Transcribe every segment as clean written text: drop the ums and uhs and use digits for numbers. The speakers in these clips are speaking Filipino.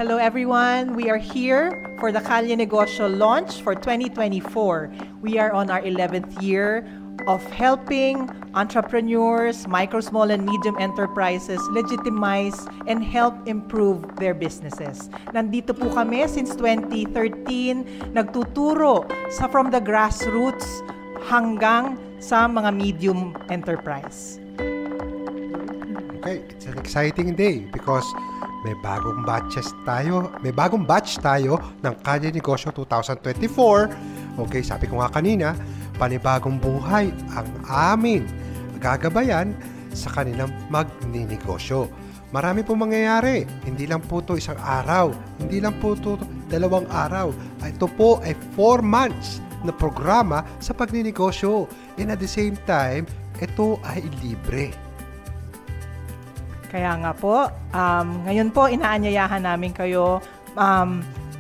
Hello everyone, we are here for the Kalye Negosyo launch for 2024. We are on our 11th year of helping entrepreneurs, micro, small, and medium enterprises legitimize and help improve their businesses. Nandito po kami since 2013, nagtuturo from the grassroots hanggang sa mga medium enterprise. Okay, it's an exciting day because may bagong batch tayo ng Kalye Negosyo 2024. Okay, sabi ko nga kanina, panibagong buhay ang amin gagabayan sa kanilang magninegosyo. Marami po mangyayari. Hindi lang po ito isang araw. Hindi lang po ito 2 araw. Ito po ay 4 months na programa sa pagninegosyo. And at the same time, ito ay libre. Kaya nga po, ngayon po inaanyayahan namin kayo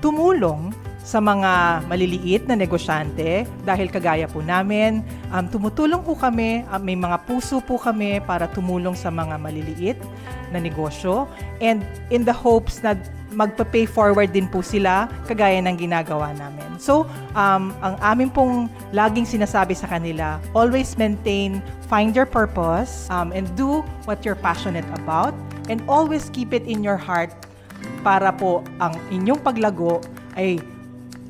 tumulong sa mga maliliit na negosyante dahil kagaya po namin, tumutulong po kami, may mga puso po kami para tumulong sa mga maliliit na negosyo and in the hopes na magpa-pay forward din po sila kagaya ng ginagawa namin. So, ang amin pong laging sinasabi sa kanila, always find your purpose and do what you're passionate about and always keep it in your heart para po ang inyong paglago ay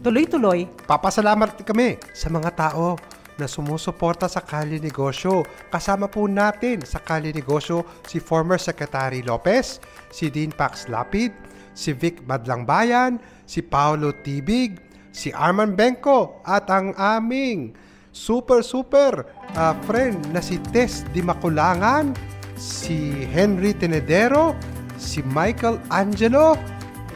tuloy-tuloy. Papasalamat kami sa mga tao na sumusuporta sa Kalye Negosyo. Kasama po natin sa Kalye Negosyo si former Secretary Lopez, si Dean Pax Lapid, si Vic Madlangbayan, si Paolo Tibig, si Arman Benko, at ang aming super friend na si Tess Di Maculangan, si Henry Tenedero, si Michael Angelo,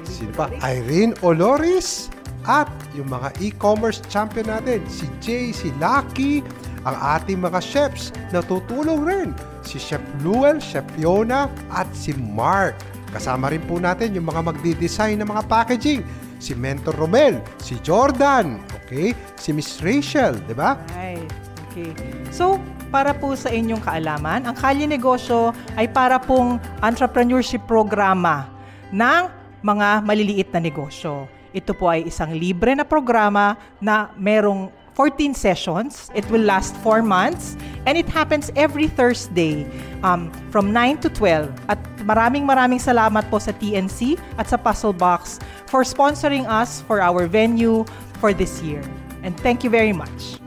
si Irene Oloris, at yung mga e-commerce champion natin, si Jay, si Lucky, ang ating mga chefs na tutulong rin, si Chef Luel, Chef Fiona, at si Mark. Kasama rin po natin yung mga magdi-design ng mga packaging, si Mentor Romel, si Jordan, okay, si Miss Rachel, di ba? Right. Okay. So, para po sa inyong kaalaman, ang Kalye Negosyo ay para pong entrepreneurship programa ng mga maliliit na negosyo. Ito po ay isang libre na programa na merong 14 sessions. It will last 4 months and it happens every Thursday from 9 to 12. At maraming salamat po sa TNC at sa Puzzle Box for sponsoring us for our venue for this year. And thank you very much.